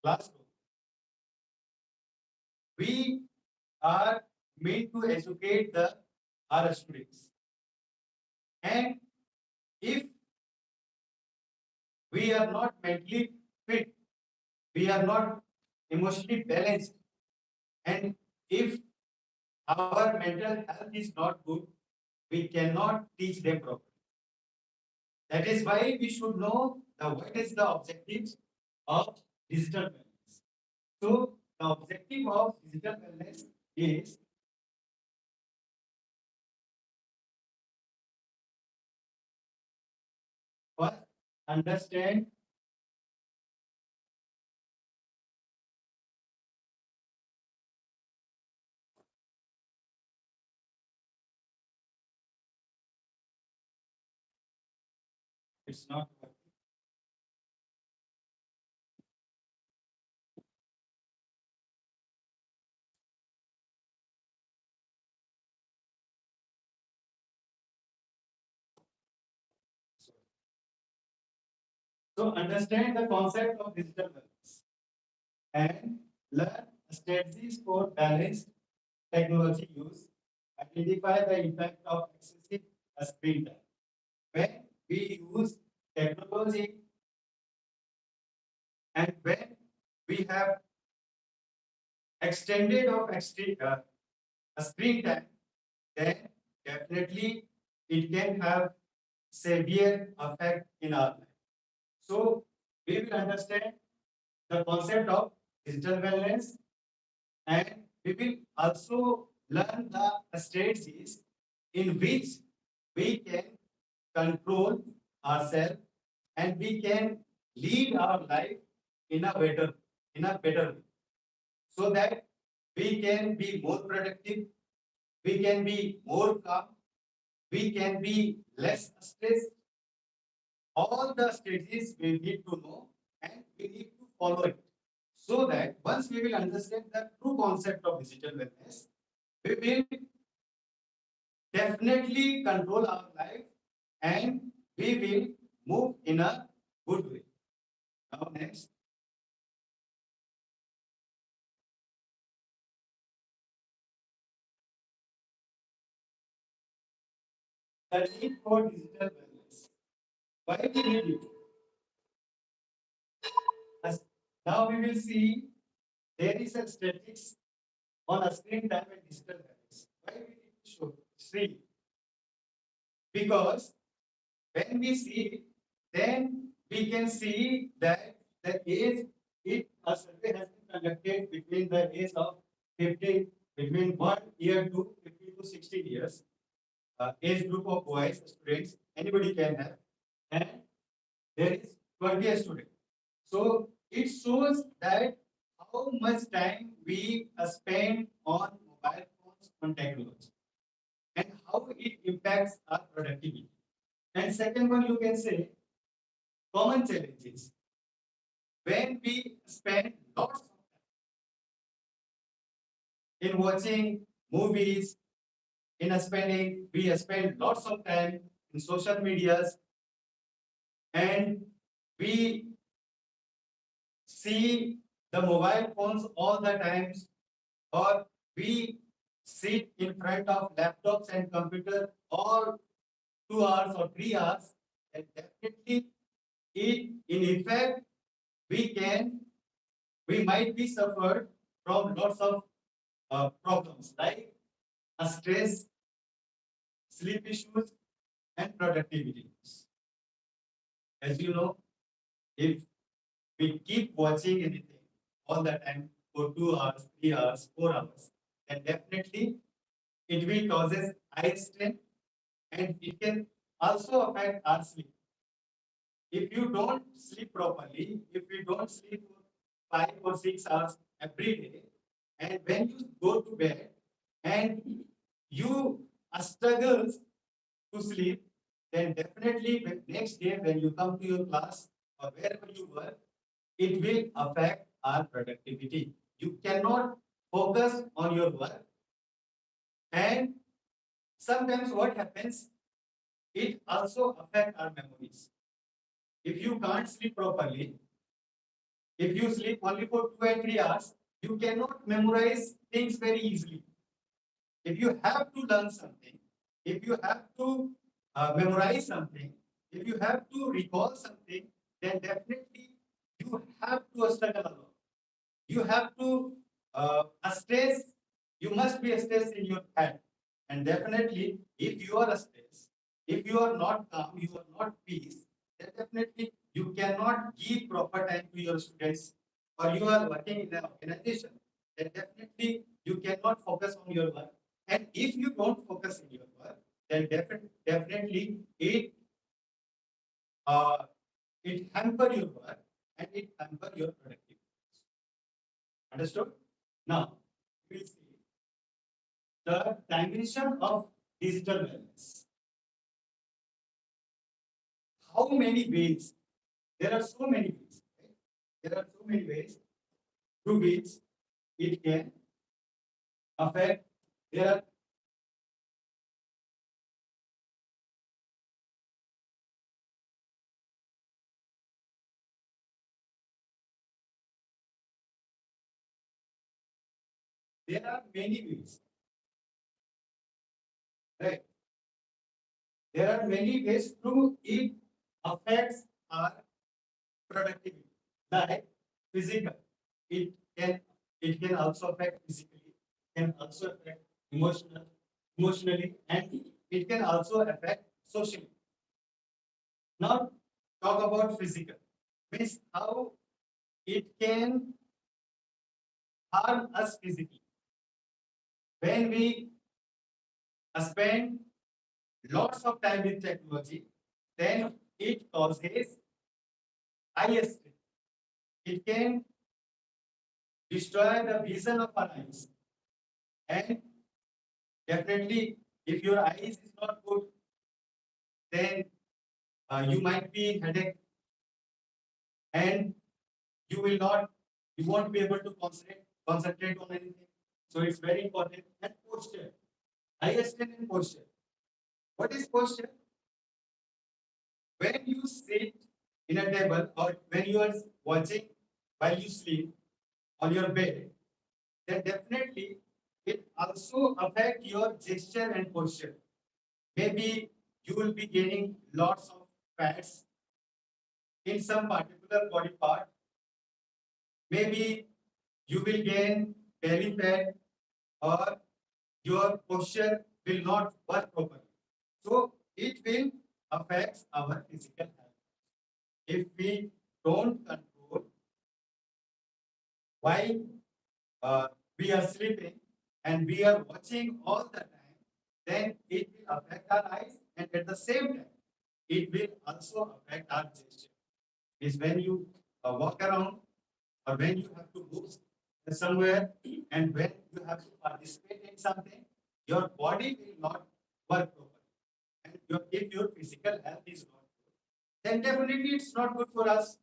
classroom. We are made to educate our students. And if we are not mentally fit, we are not emotionally balanced, and if our mental health is not good, we cannot teach them properly. That is why we should know what is the objectives of digital wellness. So the objective of digital wellness is first understand. It's not working. So understand the concept of digital wellness and learn strategies for balanced technology use. Identify the impact of excessive screen time. When we use technology and when we have extended of screen time, then definitely it can have severe effect in our life. So we will understand the concept of digital wellness, and we will also learn the strategies in which we can control ourselves and we can lead our life in a better way, so that we can be more productive, we can be more calm, we can be less stressed. All the strategies we need to know and we need to follow it, so that once we will understand the true concept of digital wellness, we will definitely control our life and we will move in a good way. Now next, the need for digital wellness. Why we need it? As now we will see there is a statistics on a screen time and digital wellness. Why we need to show see? Because when we see, then we can see that the age, a survey has been conducted between the age of 15, between 1 year to 15 to 16 years, age group of boys, students, anybody can have, and there is 20 students. So it shows that how much time we spend on mobile phones, on technology, and how it impacts our productivity. And second one, you can say common challenges. When we spend lots of time in watching movies, we spend lots of time in social medias, and we see the mobile phones all the times, or we sit in front of laptops and computer all 2 hours or 3 hours, and definitely in effect we can we might be suffered from lots of problems like stress, sleep issues, and productivity issues. As you know, if we keep watching anything all the time for 2 hours, 3 hours, 4 hours, then definitely it will causes eye strain and it can also affect our sleep. If you don't sleep properly, if you don't sleep for 5 or 6 hours every day, and when you go to bed and you struggle to sleep, then definitely next day when you come to your class or wherever you work, it will affect our productivity. You cannot focus on your work, and sometimes what happens, it also affect our memories. If you can't sleep properly, If you sleep only for 2 and 3 hours, you cannot memorize things very easily. If you have to learn something, if you have to memorize something, if you have to recall something, then definitely you have to struggle a lot. You have to stress. You must be stressed in your head, and definitely, if you are stressed, if you are not calm, you are not peace, then definitely you cannot give proper time to your students, or you are working in an organization, then definitely you cannot focus on your work. And if you don't focus in your work, then definitely uh, it hamper your work and it hamper your productivity. Understood? Now, we will see the dimension of digital wellness. How many ways? There are so many ways. Right? There are so many ways through which it can affect. There are many ways. Right? There are many ways through it affects our productivity. Like physical, it can also affect physically, can also affect emotionally, and it can also affect socially. Now talk about physical, means how it can harm us physically. When we spend lots of time with technology, then it causes eye strain. It can destroy the vision of our eyes. And definitely, if your eyes is not good, then you might be headache, and you won't be able to concentrate on anything. So it's very important. And posture, eye strain and posture. What is posture? When you sit in a table or when you are watching while you sleep on your bed, then definitely it also affect your gesture and posture. Maybe you will be gaining lots of fats in some particular body part. Maybe you will gain belly fat, or your posture will not work properly. So it will affect our physical health. If we don't control while we are sleeping and we are watching all the time, then it will affect our eyes, and at the same time, it will also affect our gesture. Is when you walk around, or when you have to move somewhere, and when you have to participate in something, your body will not work properly. And if your physical health is not good, then definitely it's not good for us.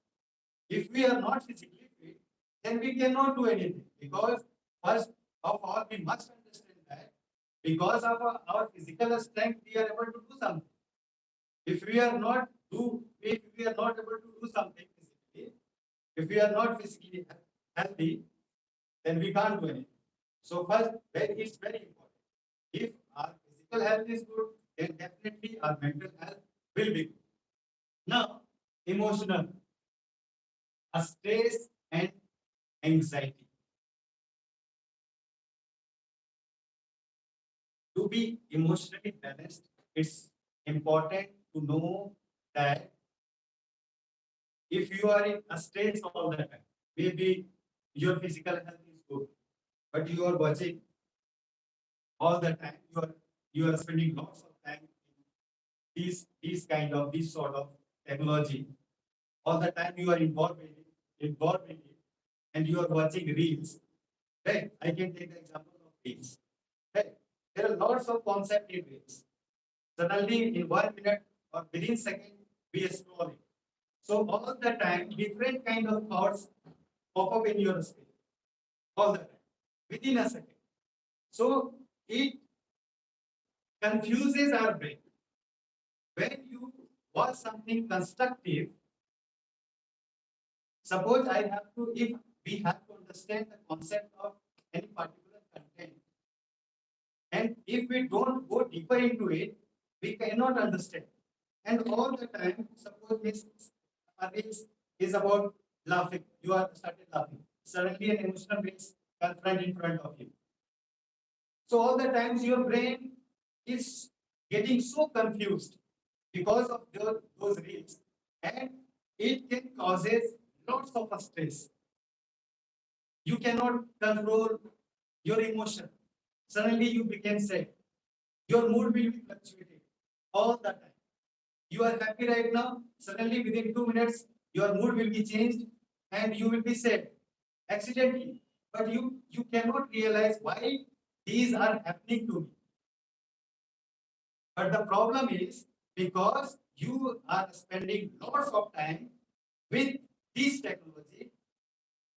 If we are not physically fit, then we cannot do anything, because first of all, we must understand that because of our physical strength, we are able to do something. If we are not able to do something physically, if we are not physically healthy, then we can't do anything. So first, it's very important. If our physical health is good, then definitely our mental health will be good. Now, emotional, stress and anxiety. To be emotionally balanced, it's important to know that if you are in a stress all the time, maybe your physical health is good, but you are watching all the time, you are spending lots of time in this sort of technology. All the time you are involved in it, and you are watching reels. Right? I can take the example of reels. Right? There are lots of concepts in reels. Suddenly, in 1 minute or within second, we are scrolling. So all the time, different kind of thoughts pop up in your screen. All the time, within a second. So it confuses our brain. When you watch something constructive, Suppose I have to, if we have to understand the concept of any particular content, and if we don't go deeper into it, we cannot understand. And all the time, suppose this race is about laughing. You are started laughing. Suddenly an emotional race confront in front of you. So all the times your brain is getting so confused because of those reels, and it can causes lots of stress. You cannot control your emotion. Suddenly you became sad. Your mood will be fluctuated all the time. You are happy right now, suddenly within 2 minutes, your mood will be changed and you will be sad accidentally. But you cannot realize why these are happening to me. But the problem is because you are spending lots of time with this technology,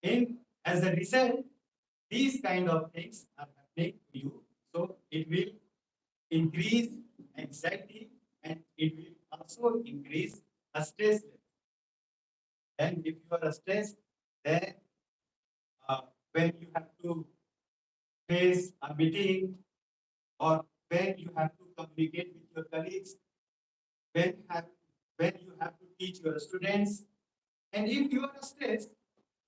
in as a result, these kind of things are happening to you. So it will increase anxiety and it will also increase a stress level. And if you are stressed, then when you have to face a meeting or when you have to communicate with your colleagues, when have when you have to teach your students, and if you are stressed,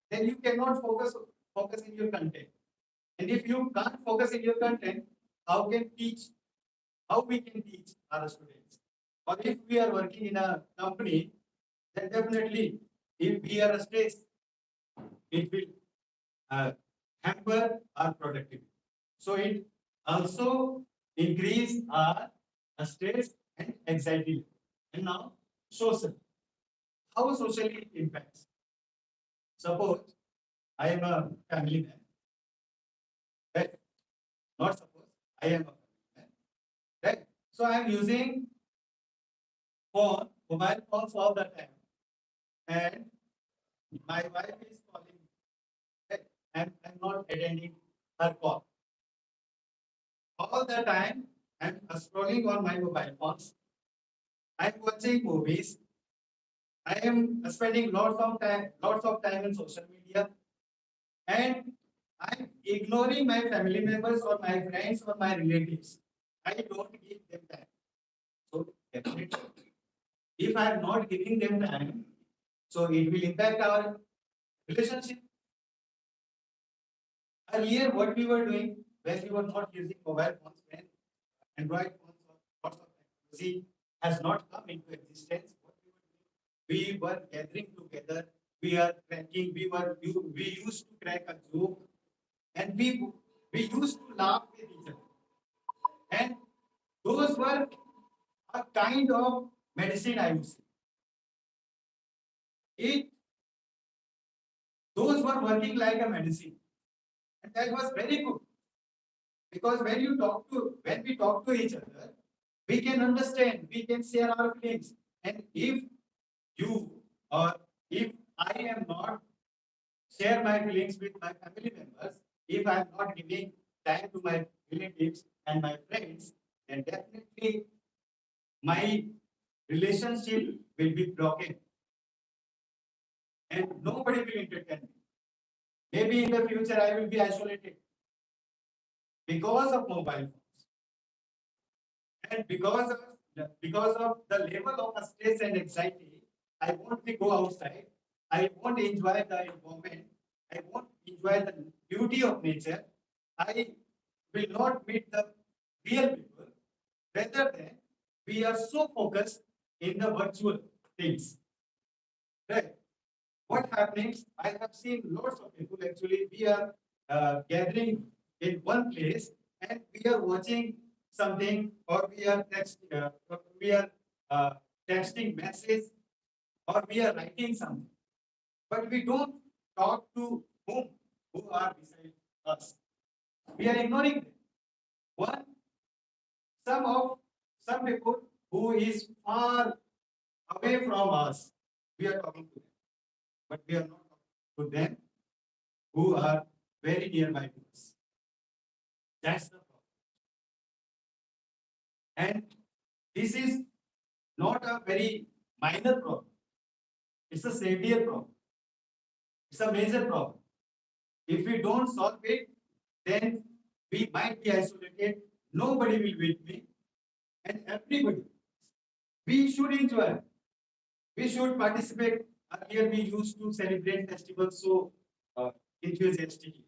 then you cannot focus in your content. And if you can't focus in your content, how can teach? How we can teach our students? Or if we are working in a company, then definitely, if we are stressed, it will hamper our productivity. So it also increase our stress and anxiety. And now, social. How socially it impacts? Suppose I am a family man, right? Not suppose I am a family man, right? So I am using mobile phones all the time, and my wife is calling me, right? And I'm not attending her call. All the time, I'm scrolling on my mobile phones. I'm watching movies. I am spending lots of time in social media, and I'm ignoring my family members or my friends or my relatives. I don't give them time. So definitely, if I'm not giving them time, so it will impact our relationship. Earlier, what we were doing when we were not using mobile phones, when Android phones or lots of technology has not come into existence, what we were gathering together, we are cracking, we used to crack a joke, and we used to laugh with each other. And those were a kind of medicine, I would say. It those were working like a medicine. And that was very good. Because when we talk to each other, we can understand, we can share our feelings. And if you or if I am not share my feelings with my family members, if I am not giving time to my relatives and my friends, then definitely my relationship will be broken and nobody will entertain me. Maybe in the future I will be isolated because of mobile phones and because of the level of stress and anxiety. I won't be go outside. I won't enjoy the environment. I won't enjoy the beauty of nature. I will not meet the real people. Rather than we are so focused in the virtual things. Right? What happens? I have seen lots of people actually. We are gathering in one place and we are watching something, or we are uh, texting message, or we are writing something, but we don't talk to who are beside us. We are ignoring them. One, some of some people who is far away from us, we are talking to them, but we are not talking to them who are very nearby to us. That's the problem. And this is not a very minor problem. It's a severe problem. It's a major problem. If we don't solve it, then we might be isolated. Nobody will with me, and everybody. We should enjoy. We should participate. Earlier, we used to celebrate festivals so enthusiastically.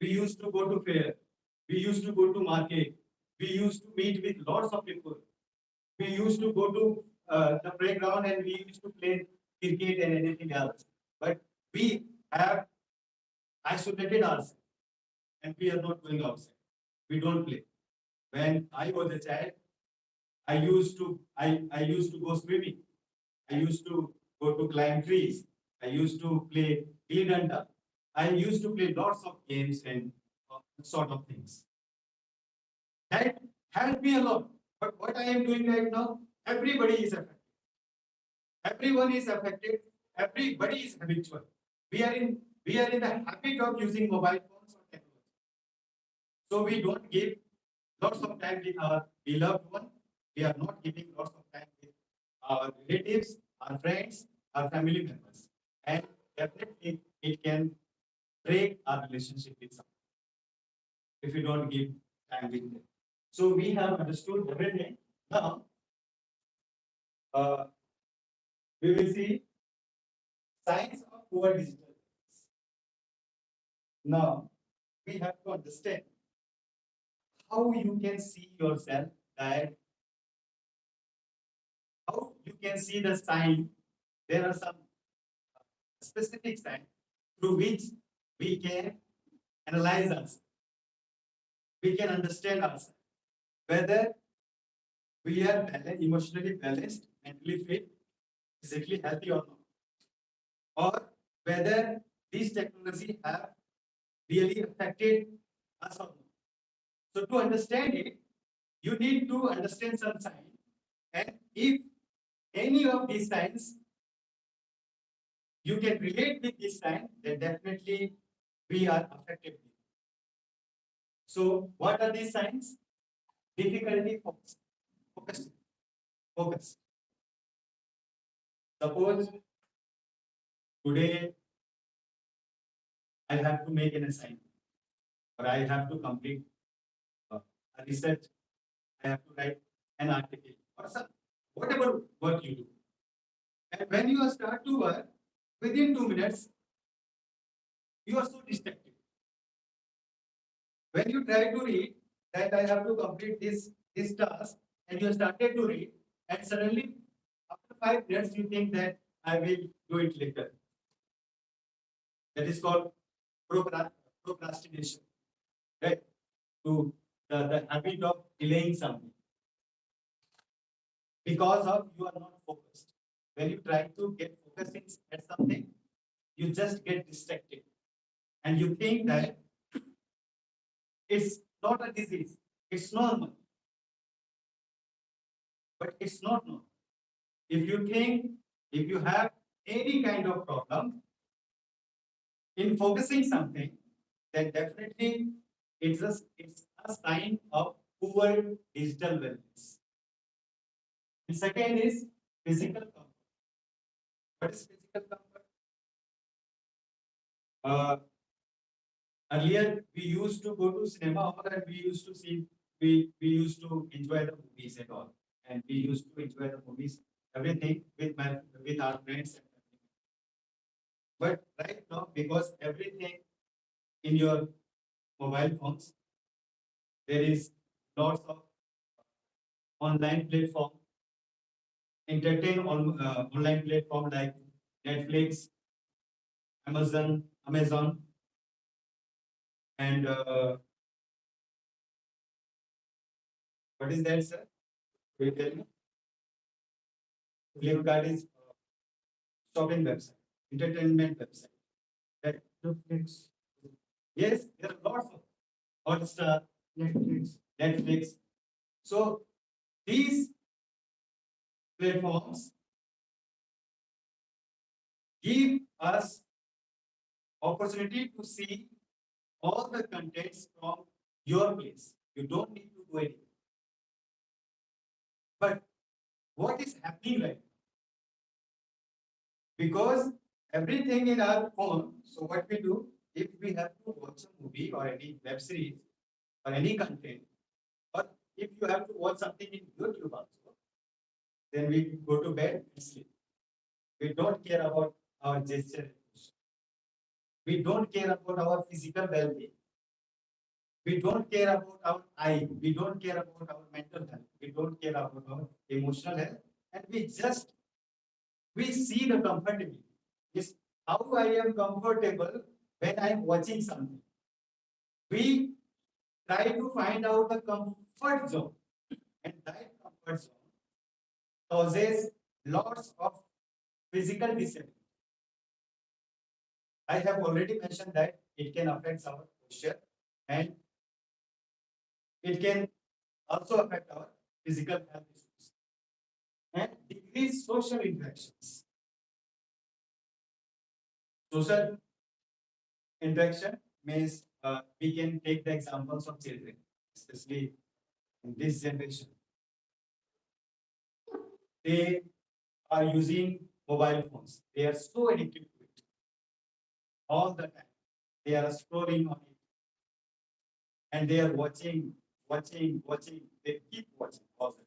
We used to go to fair. We used to go to market. We used to meet with lots of people. We used to go to the playground and we used to play cricket and anything else. But we have isolated ourselves and we are not going outside. We don't play. When I was a child, I used to go swimming. I used to go to climb trees. I used to play gilli danda. I used to play lots of games and sort of things. That helped me a lot. But what I am doing right now, everybody is affected. Everyone is affected. Everybody is habitual. We are in the habit of using mobile phones or technology. So we don't give lots of time with our beloved one. We are not giving lots of time with our relatives, our friends, our family members. And definitely it can break our relationship with someone if we don't give time with them. So we have understood everything. Now uh, we will see signs of poor digital literacy. Now we have to understand how you can see yourself that how you can see the sign. There are some specific signs through which we can analyze us. We can understand ourselves whether we are emotionally balanced, mentally fit, physically healthy or not, or whether these technology have really affected us or not. So to understand it, you need to understand some sign, and if any of these signs you can relate with this sign, then definitely we are affected. So what are these signs? Difficulty focus. Focus. Focus. Suppose today I have to make an assignment or I have to complete a research, I have to write an article or some, whatever work you do. And when you start to work, within 2 minutes, you are so distracted. When you try to read that I have to complete this task, and you started to read, and suddenly after 5 minutes you think that I will do it later. That is called procrastination, right? To the habit of delaying something because of you are not focused. When you try to get focused at something, you just get distracted, and you think that it's not a disease, it's normal, but it's not normal. If you think, if you have any kind of problem in focusing something, then definitely it's a sign of poor digital wellness. And second is physical comfort. What is physical comfort? Uh, Earlier we used to go to cinema hall and we used to see we used to enjoy the movies and all, and we used to enjoy the movies everything with our friends and family. But right now, because everything in your mobile phones, there is lots of online platform, online platform like Netflix, Amazon, and what is that, sir? Will you tell me? Flipkart is shopping website, entertainment website. Right? Netflix. Yes, there are lots of Hotstar, Netflix. So these platforms give us opportunity to see all the contents from your place. You don't need to go anywhere. But what is happening right now? Because everything in our phone. So what we do, if we have to watch a movie or any web series or any content, or if you have to watch something in YouTube also, then we go to bed and sleep. We don't care about our gesture. We don't care about our physical well-being. We don't care about our eye. We don't care about our mental health. We don't care about our emotional health. And we see the comfortability. Is how I am comfortable when I'm watching something. We try to find out the comfort zone, and that comfort zone causes lots of physical disability. I have already mentioned that it can affect our posture and it can also affect our physical health issues and decrease social interactions. Social interaction means we can take the examples of children, especially in this generation. They are using mobile phones. They are so addicted to it all the time. They are scrolling on it and they are watching. They keep watching all the time.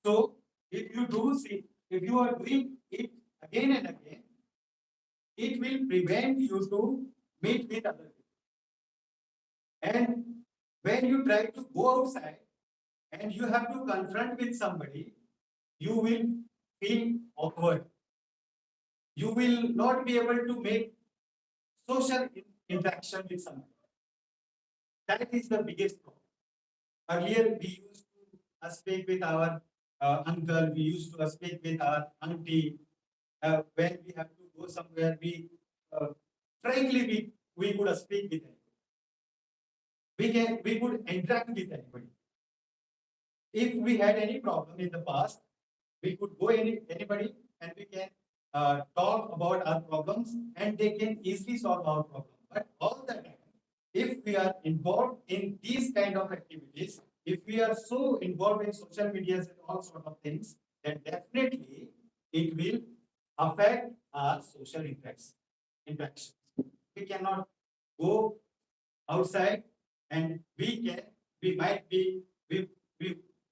So if you do see, if you are doing it again and again, it will prevent you to meet with other people. And when you try to go outside and you have to confront with somebody, you will feel awkward. You will not be able to make social interaction with somebody. That is the biggest problem. Earlier, we used to speak with our uncle, we used to speak with our auntie. When we have to go somewhere, uh, frankly, we could speak with anybody. We could interact with anybody. If we had any problem in the past, we could go anybody and we can talk about our problems and they can easily solve our problem. But all the time, if we are involved in these kind of activities, if we are so involved in social medias and all sort of things, then definitely it will affect our social interactions. We cannot go outside and we might be we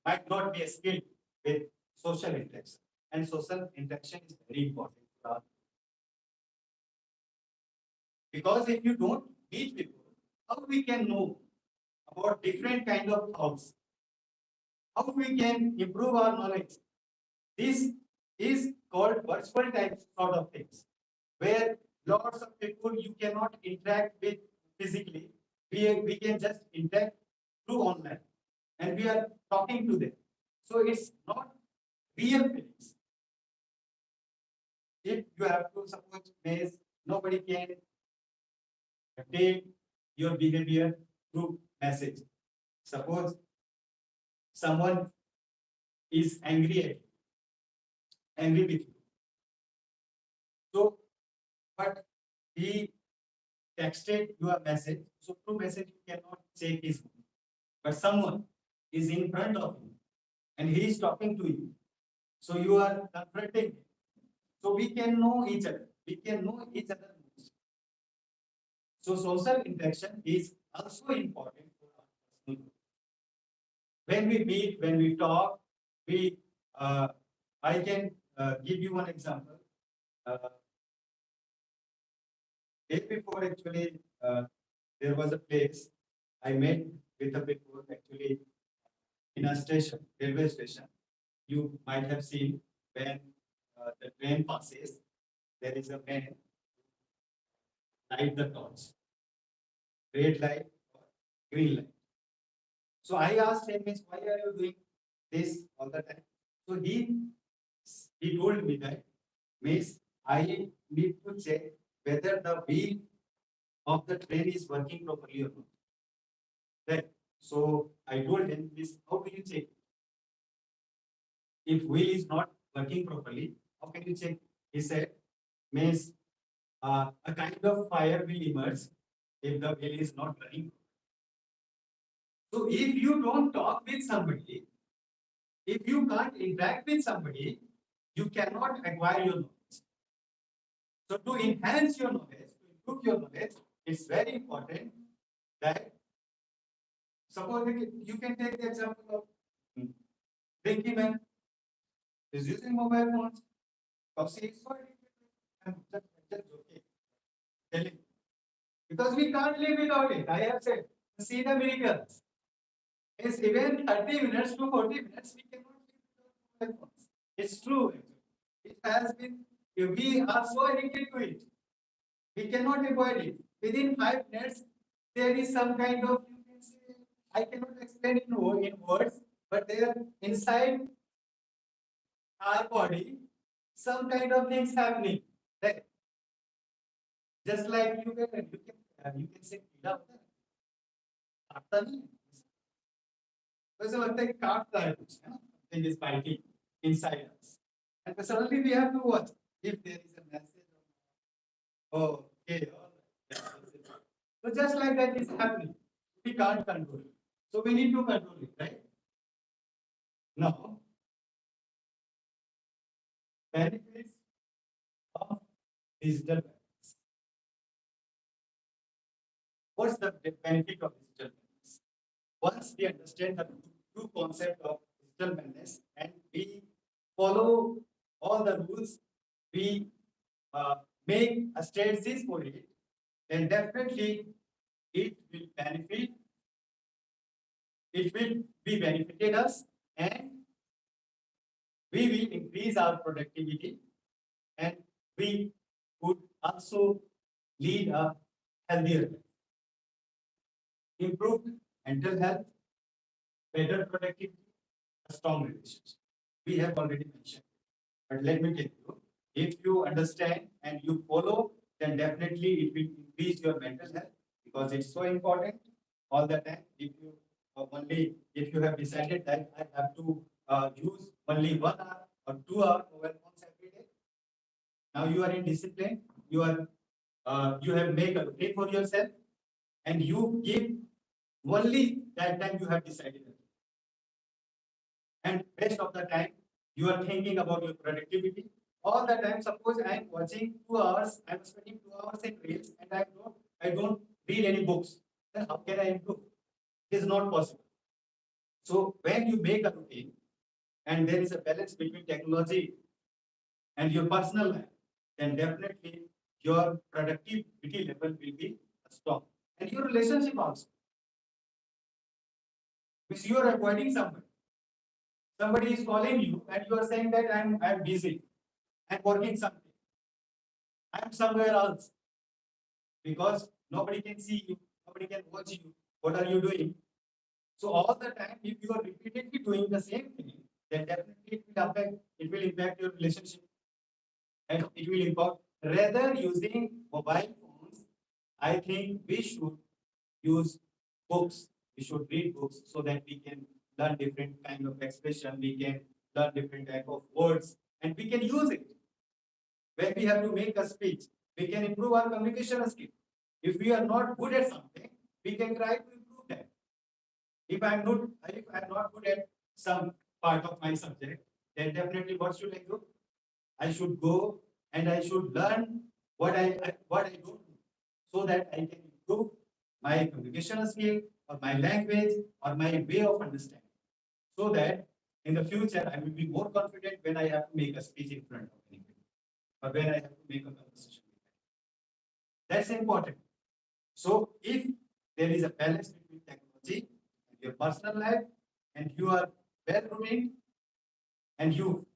might not be skilled with social interaction. And social interaction is very important for us. Because if you don't meet people, how we can know about different kind of thoughts? How we can improve our knowledge? This is called virtual type sort of things, where lots of people you cannot interact with physically. We can just interact through online and we are talking to them. So it's not real feelings. If you have to suppose maze, nobody can take your behavior through message. Suppose someone is angry with you. So, but he texted you a message. So through message you cannot check his mood. But someone is in front of you and he is talking to you. So you are confronting him. So we can know each other. We can know each other. So social interaction is also important for our personal growth. When we meet, when we talk, we I can give you one example. Uh, Day before actually there was a place I met with a people actually in a station, railway station. You might have seen when the train passes, there is a man light the torch, red light or green light. So I asked him, "Miss, why are you doing this all the time?" So he told me that, "Miss, I need to check whether the wheel of the train is working properly or not." Right. So I told him, "Miss, how do you check? If wheel is not working properly, how can you check?" He said, "Miss, a kind of fire will emerge if the wheel is not running." So if you don't talk with somebody, if you can't interact with somebody, You cannot acquire your knowledge. So to enhance your knowledge, to improve your knowledge, it's very important that suppose you can take the example of Ricky man is using mobile phones. Because he is so addicted. I'm just joking. Telling. Because we can't live without it. I have said, see the miracles. It's even 30 minutes to 40 minutes, we cannot live without mobile phones. It's true. It has been, we are so addicted to it. We cannot avoid it. Within 5 minutes, there is some kind of, you can say, I cannot explain in words, but there inside our body, some kind of things happening. Right? Just like you can say कीड़ा होता है काटता नहीं है वैसे लगता है कि काटता है कुछ है ना something is biting inside us and suddenly we have to watch if there is a message or okay all right. So just like that is happening we can't control it so we need to control it right now benefits of digital balance. What's the benefit of digital balance? Once we understand the true concept of digital wellness and we follow all the rules, we make a strategies for it, then definitely it will benefit, it will be benefited us and we will increase our productivity and we would also lead a healthier life. Improved mental health, better productivity, a strong relationship. We have already mentioned. But let me tell you, if you understand and you follow, then definitely it will increase your mental health because it's so important all the time. If you have decided that I have to use only 1 hour or 2 hours mobile phones every day, now you are in discipline. You have made a routine for yourself, and you give only that time you have decided. And rest of the time you are thinking about your productivity all the time. Suppose I am watching 2 hours, I am spending 2 hours in reels, and I don't read any books. Then how can I improve? It is not possible. So when you make a routine and there is a balance between technology and your personal life, then definitely your productivity level will be strong. And your relationship also. Because you are avoiding somebody. Somebody is calling you and you are saying that I'm busy. I'm working something. I'm somewhere else. Because nobody can see you, nobody can watch you. What are you doing? So all the time, if you are repeatedly doing the same thing, then definitely it will impact your relationship. And it will impact rather using mobile phones, I think we should use books. We should read books so that we can learn different kind of expression. We can learn different type of words, and we can use it when we have to make a speech. We can improve our communication skill. If we are not good at something, we can try to improve that. If I'm not good at some part of my subject, then definitely what should I do? I should go and I should learn what I don't know so that I can improve my communication skill or my language or my way of understanding. So that in the future I will be more confident when I have to make a speech in front of anybody or when I have to make a conversation. That's important. So if there is a balance between technology and your personal life and you are well routine and you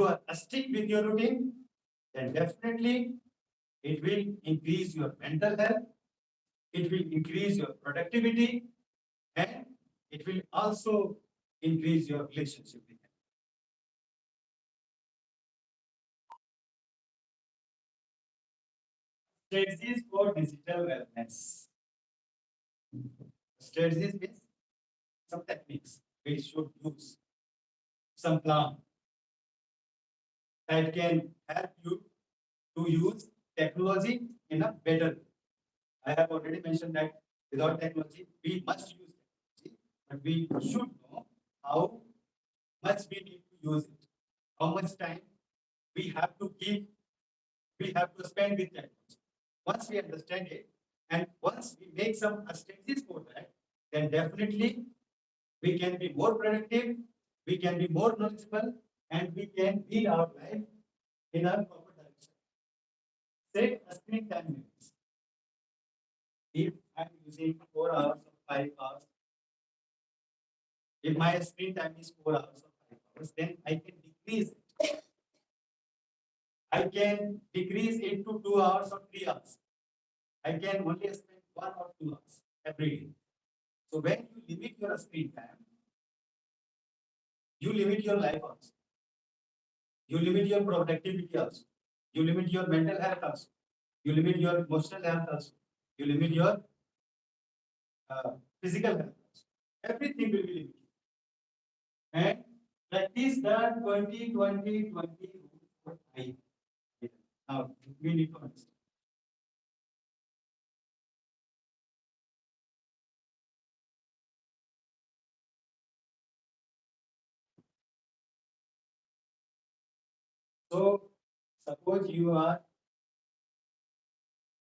are stick with your routine, then definitely it will increase your mental health, it will increase your productivity, and it will also increase your relationship with them. Strategies for digital wellness. Strategies means some techniques we should use, some plan that can help you to use technology in a better way. I have already mentioned that without technology, we must use technology, but we should know how much we need to use it, how much time we have to give, we have to spend with that. Once we understand it, and once we make some strategies for that, then definitely we can be more productive, we can be more knowledgeable, and we can lead our life in a proper direction. Set a screen time limits. If I'm using 4 hours or 5 hours, if my screen time is 4 hours or 5 hours, then I can decrease it. I can decrease it to 2 hours or 3 hours. I can only spend 1 or 2 hours every day. So when you limit your screen time, you limit your life also. You limit your productivity also. You limit your mental health also. You limit your emotional health also. You limit your uh, physical health also. Everything will be limited. And practice the 20-20-20 rule for I. Now we need to understand. So suppose you are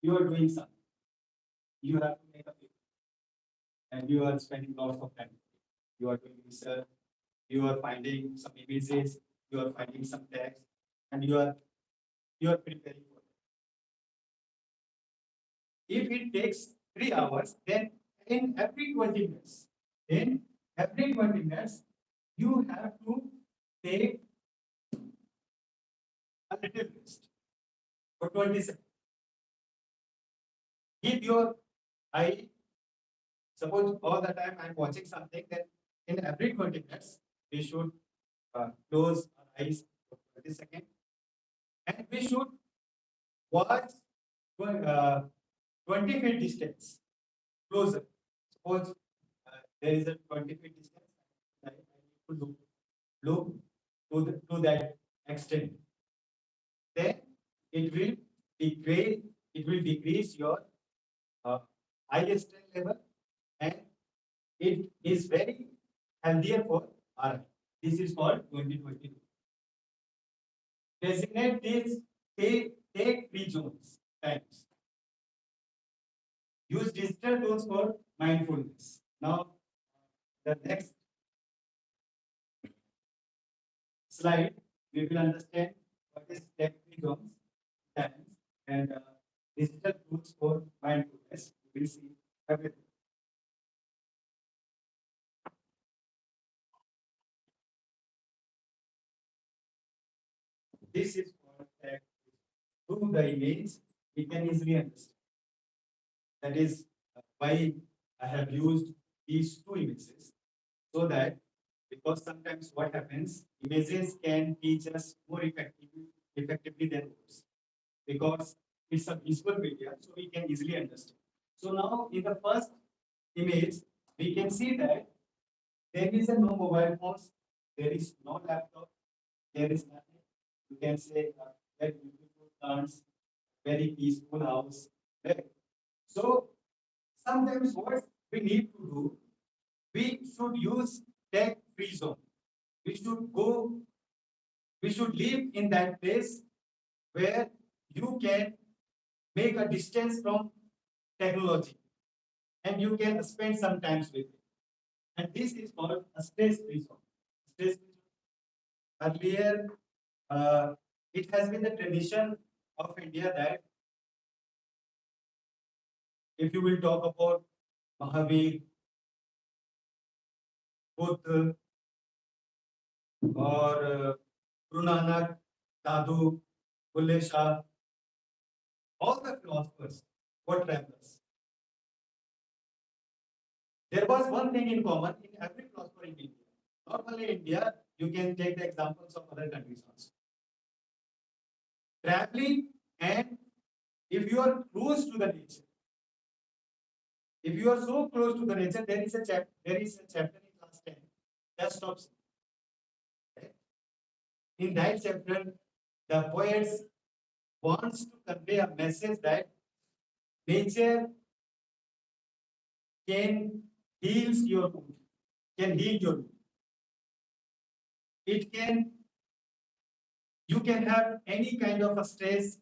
doing something. You have to make a paper and you are spending lots of time. You are doing research, you are finding some images, you are finding some text, and you are preparing for it. If it takes 3 hours, then in every 20 minutes, in every 20 minutes, you have to take a little rest for 20 seconds. Keep your eye, suppose all the time I'm watching something, then in every 20 minutes, we should close our eyes for 20 seconds and we should watch uh, 20 feet distance closer. Suppose there is a 20 feet distance, I need to look to that extent. Then it will decrease your uh, eye strain level and it is very healthier for our eye. This is called 20-20. Designate these take free zones times. Use digital tools for mindfulness. Now, the next slide, we will understand what is tech free zones times and digital tools for mindfulness. We will see everything. This is called tech. Through the image, we can easily understand. That is why I have used these two images so that because sometimes what happens, images can teach us more effectively than words because it's a visual media, so we can easily understand. So now in the first image, we can see that there is a no mobile phones, there is no laptop, there is nothing. You can say very beautiful plants, very peaceful house. Right? So sometimes what we need to do, we should use tech free zone. We should go, we should live in that place where you can make a distance from technology and you can spend some time with it. And this is called a stress free zone. Stress free zone. Earlier, it has been the tradition of India that if you will talk about Mahavir, Buddha, or Guru Nanak, Sadhu, Bulle Shah, all the philosophers were travelers. There was one thing in common in every philosopher in India. Not only India, you can take the examples of other countries also. Traveling and if you are close to the nature, if you are so close to the nature, there is a chapter in class 10 that stops. In that chapter, the poets wants to convey a message that nature can heals your wound, can heal your wound. It can You can have any kind of a stress,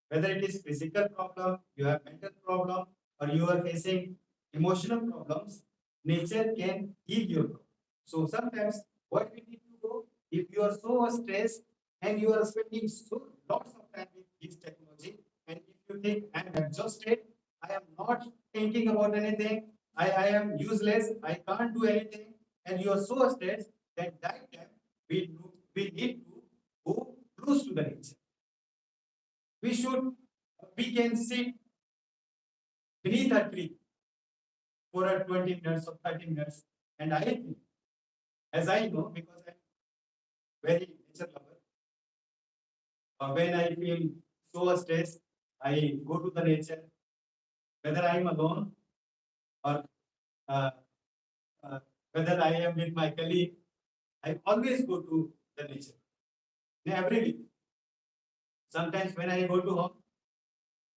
whether it is physical problem, you have mental problem, or you are facing emotional problems. Nature can heal your problem. So sometimes what we need to do, if you are so stressed and you are spending so lots of time with this technology, and if you think I am exhausted, I am not thinking about anything, I am useless, I can't do anything, and you are so stressed, then that time we need to go close to the nature. We should, we can sit beneath a tree for a 20 minutes or 30 minutes. And I think, as I know, because I'm very nature lover, when I feel so stressed, I go to the nature, whether I am alone or uh, uh, whether I am with my colleague, I always go to the nature. Every week. Sometimes when I go to home,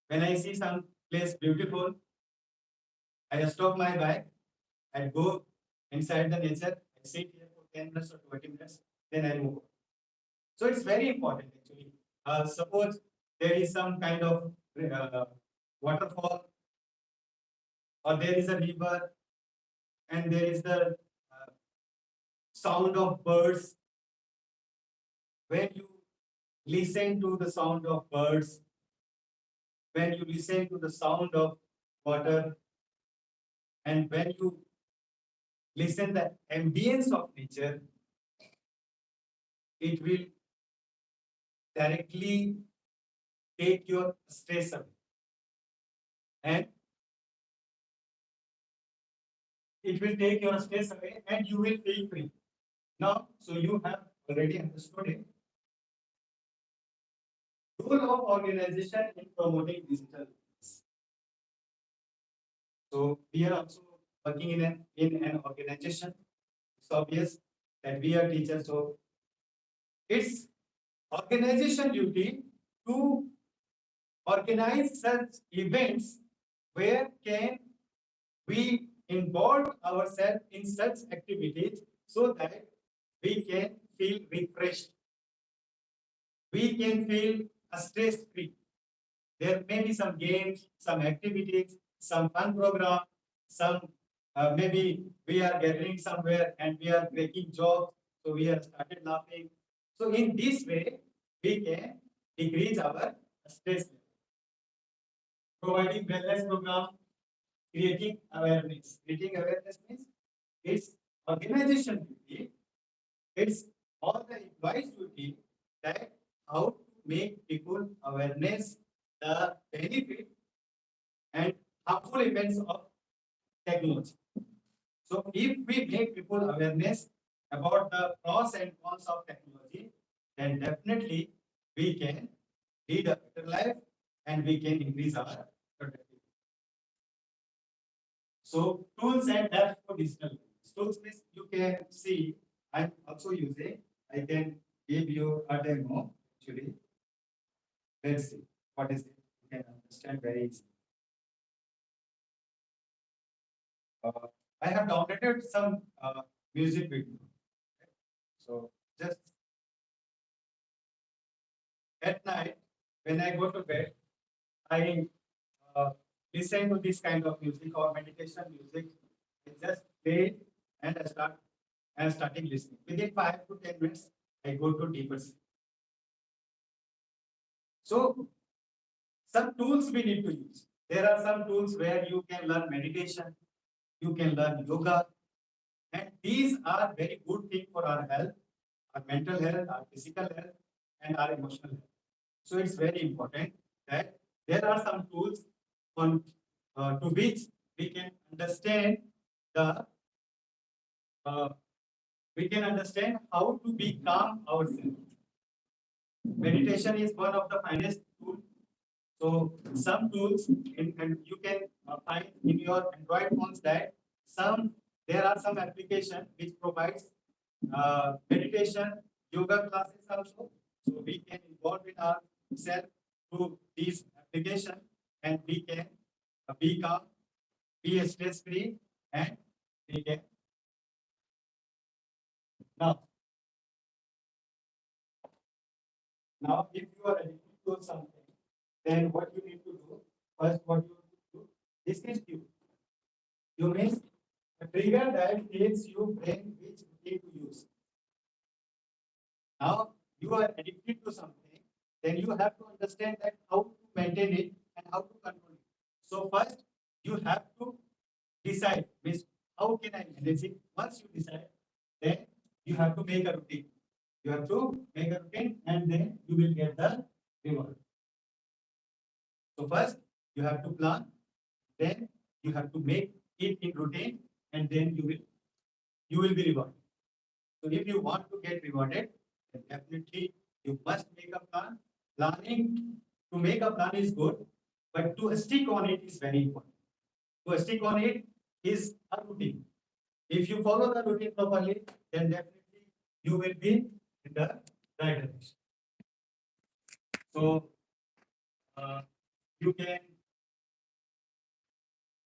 when I see some place beautiful, I stop my bike and go inside the nature. I sit here for 10 minutes or 20 minutes, then I move on. So it's very important actually. Suppose there is some kind of waterfall or there is a river and there is the sound of birds. When you listen to the sound of birds, when you listen to the sound of water, and when you listen the ambience of nature, it will directly take your stress away. And it will take your stress away and you will feel free. Now, so you have already understood it. Role of organization in promoting digital business. So we are also working in an organization. It's obvious that we are teachers, so it's organization duty to organize such events where can we involve ourselves in such activities so that we can feel refreshed. We can feel stress free. There may be some games, some activities, some fun program, some maybe we are gathering somewhere and we are breaking jokes, so we have started laughing. So in this way, we can decrease our stress level. Providing wellness program, creating awareness. Creating awareness means it's organization duty, it's all the employees duty that how to make people awareness the benefit and harmful effects of technology. So if we make people awareness about the pros and cons of technology, then definitely we can lead a better life and we can increase our productivity. So tools and apps for digital learning. Tools means you can see I'm also using. I can give you a demo actually. Let's see what is it. You can understand very easily. Uh, I have downloaded some music video. So just at night when I go to bed, I listen to this kind of music or meditation music. I just play and I starting listening. Within 5 to 10 minutes, I go to deeper sleep. So some tools we need to use. There are some tools where you can learn meditation, you can learn yoga, and these are very good thing for our health, our mental health, our physical health, and our emotional health. So it's very important that there are some tools on to which we can understand the we can understand how to be calm ourselves. Meditation is one of the finest tools. So some tools and you can find in your Android phones that some there are some application which provides meditation, yoga classes also. So we can involve in ourselves through these application and we can be calm, be stress free, and we can now Now, if you are addicted to something, then what you need to do, first what you need to do, this is you. You means a trigger that tells you brain which routine to use. Now, you are addicted to something, then you have to understand that how to maintain it and how to control it. So first, you have to decide, means how can I manage it? Once you decide, then you have to make a routine. You have to make a routine and then you will get the reward. So first, you have to plan, then you have to make it in routine, and then you will be rewarded. So if you want to get rewarded, then definitely you must make a plan. Planning to make a plan is good, but to stick on it is very important. To stick on it is a routine. If you follow the routine properly, then definitely you will be in the right direction. So you can,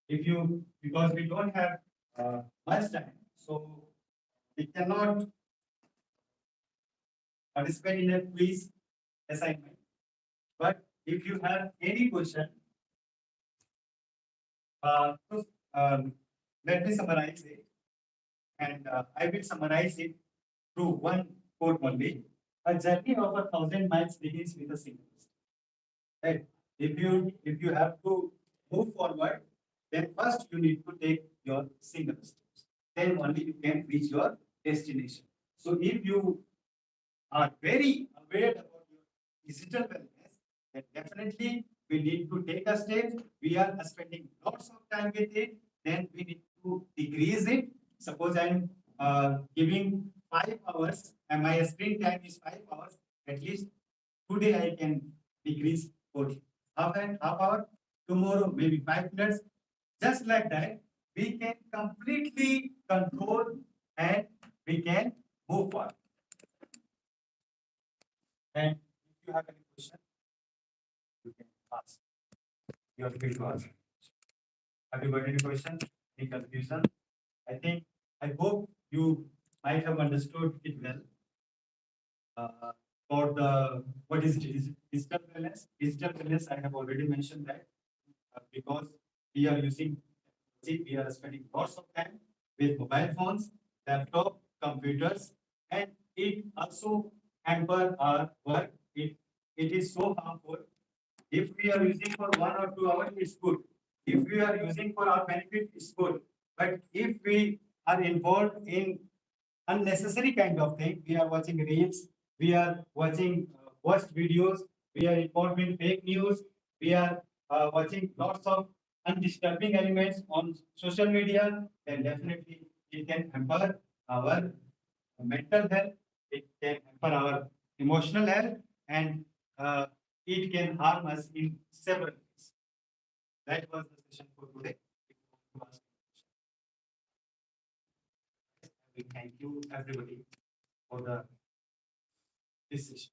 if you, because we don't have much time, so we cannot participate in a quiz assignment. But if you have any question, so, let me summarize it, and I will summarize it through one quote only. A journey of 1,000 miles begins with a single step. Right? If you have to move forward, then first you need to take your single steps. Then only you can reach your destination. So if you are very aware about your digital wellness, then definitely we need to take a step. We are spending lots of time with it, then we need to decrease it. Suppose I'm giving 5 hours and my screen time is 5 hours, at least today I can decrease for half hour, tomorrow maybe 5 minutes. Just like that, we can completely control and we can move forward. And if you have any question, you can ask. You are free to ask. Have you got any question? Any confusion? I think, I hope you might have understood it well. For the what is digital wellness? Digital wellness, I have already mentioned that because we are using, we are spending lots of time with mobile phones, laptop, computers, and it also hamper our work. It is so harmful. If we are using for 1 or 2 hours, it's good. If we are using for our benefit, it's good. But if we are involved in unnecessary kind of thing, we are watching reels, we are watching worst videos, we are involved in fake news, we are watching lots of undisturbing elements on social media, then definitely it can hamper our mental health, it can hamper our emotional health, and uh, it can harm us in several ways. That was the session for today. If you want to ask questions, we thank you everybody for the this session.